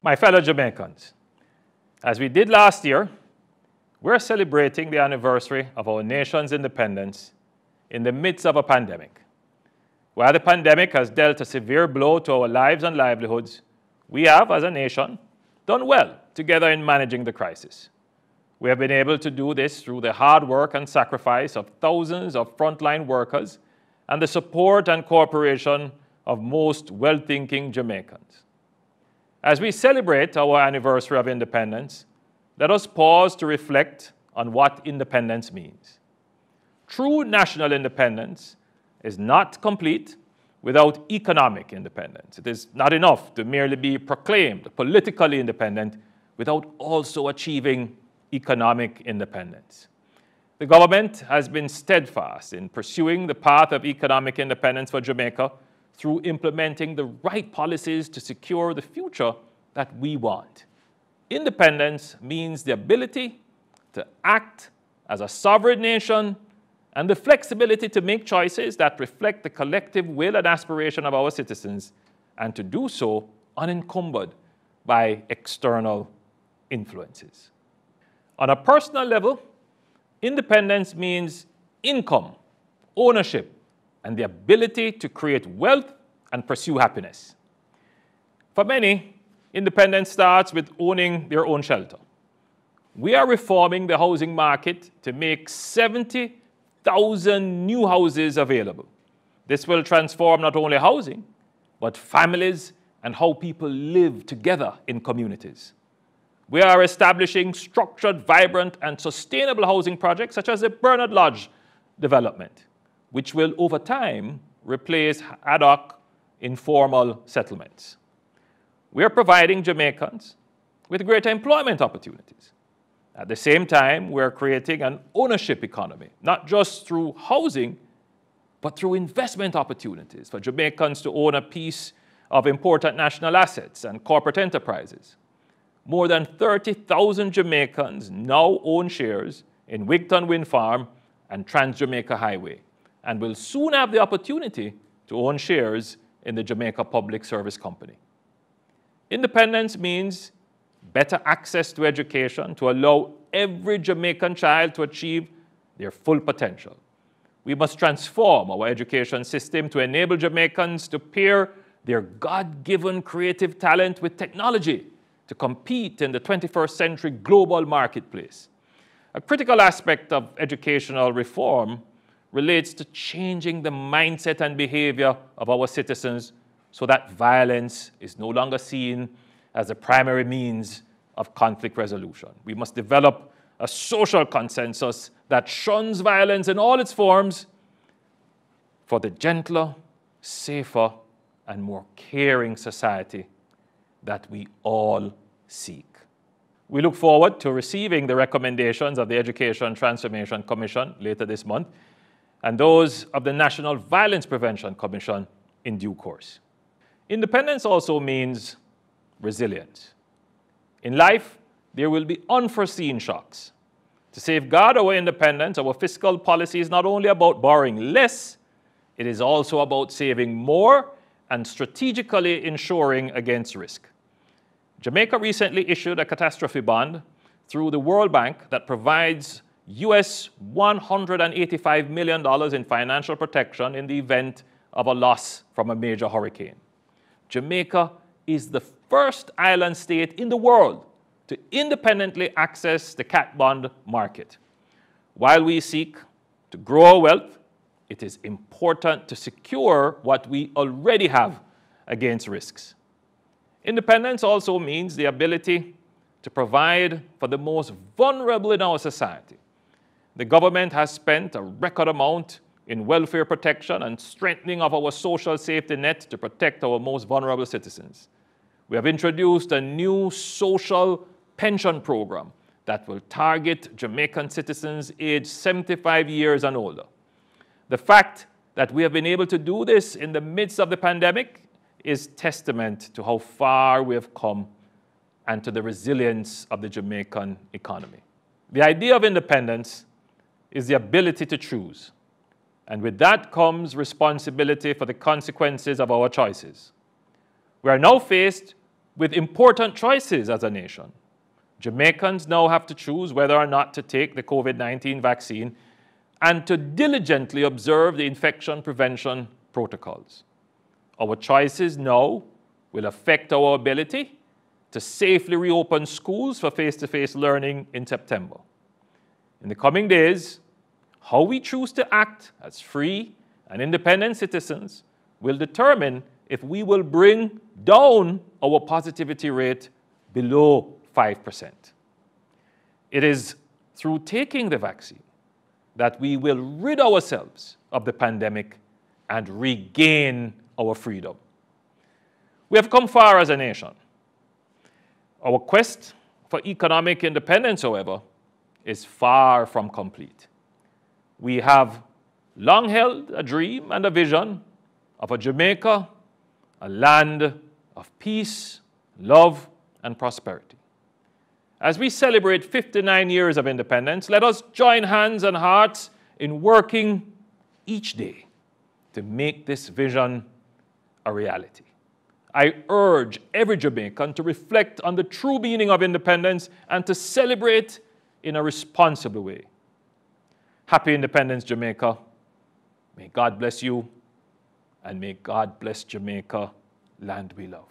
My fellow Jamaicans, as we did last year, we're celebrating the anniversary of our nation's independence in the midst of a pandemic. While the pandemic has dealt a severe blow to our lives and livelihoods, we have, as a nation, done well together in managing the crisis. We have been able to do this through the hard work and sacrifice of thousands of frontline workers and the support and cooperation of most well-thinking Jamaicans. As we celebrate our anniversary of independence, let us pause to reflect on what independence means. True national independence is not complete without economic independence. It is not enough to merely be proclaimed politically independent without also achieving economic independence. The government has been steadfast in pursuing the path of economic independence for Jamaica through implementing the right policies to secure the future that we want. Independence means the ability to act as a sovereign nation and the flexibility to make choices that reflect the collective will and aspiration of our citizens, and to do so unencumbered by external influences. On a personal level, independence means income, ownership, and the ability to create wealth and pursue happiness. For many, independence starts with owning their own shelter. We are reforming the housing market to make 70,000 new houses available. This will transform not only housing, but families and how people live together in communities. We are establishing structured, vibrant, and sustainable housing projects such as the Bernard Lodge development, which will over time replace ad hoc informal settlements. We are providing Jamaicans with greater employment opportunities. At the same time, we're creating an ownership economy, not just through housing, but through investment opportunities for Jamaicans to own a piece of important national assets and corporate enterprises. More than 30,000 Jamaicans now own shares in Wigton Wind Farm and Trans-Jamaica Highway, and will soon have the opportunity to own shares in the Jamaica Public Service Company. Independence means better access to education to allow every Jamaican child to achieve their full potential. We must transform our education system to enable Jamaicans to pair their God-given creative talent with technology to compete in the 21st century global marketplace. A critical aspect of educational reform relates to changing the mindset and behavior of our citizens so that violence is no longer seen as the primary means of conflict resolution. We must develop a social consensus that shuns violence in all its forms for the gentler, safer, and more caring society that we all seek. We look forward to receiving the recommendations of the Education Transformation Commission later this month, and those of the National Violence Prevention Commission in due course. Independence also means resilience. In life, there will be unforeseen shocks. To safeguard our independence, our fiscal policy is not only about borrowing less, it is also about saving more and strategically insuring against risk. Jamaica recently issued a catastrophe bond through the World Bank that provides US $185 million in financial protection in the event of a loss from a major hurricane. Jamaica is the first island state in the world to independently access the cat bond market. While we seek to grow our wealth, it is important to secure what we already have against risks. Independence also means the ability to provide for the most vulnerable in our society. The government has spent a record amount in welfare protection and strengthening of our social safety net to protect our most vulnerable citizens. We have introduced a new social pension program that will target Jamaican citizens aged 75 years and older. The fact that we have been able to do this in the midst of the pandemic is testament to how far we have come and to the resilience of the Jamaican economy. The idea of independence is the ability to choose, and with that comes responsibility for the consequences of our choices. We are now faced with important choices as a nation. Jamaicans now have to choose whether or not to take the COVID-19 vaccine and to diligently observe the infection prevention protocols. Our choices now will affect our ability to safely reopen schools for face-to-face learning in September. In the coming days, how we choose to act as free and independent citizens will determine if we will bring down our positivity rate below 5%. It is through taking the vaccine that we will rid ourselves of the pandemic and regain our freedom. We have come far as a nation. Our quest for economic independence, however, is far from complete. We have long held a dream and a vision of a Jamaica, a land of peace, love, and prosperity. As we celebrate 59 years of independence, let us join hands and hearts in working each day to make this vision a reality. I urge every Jamaican to reflect on the true meaning of independence and to celebrate in a responsible way. Happy Independence, Jamaica. May God bless you, and may God bless Jamaica, land we love.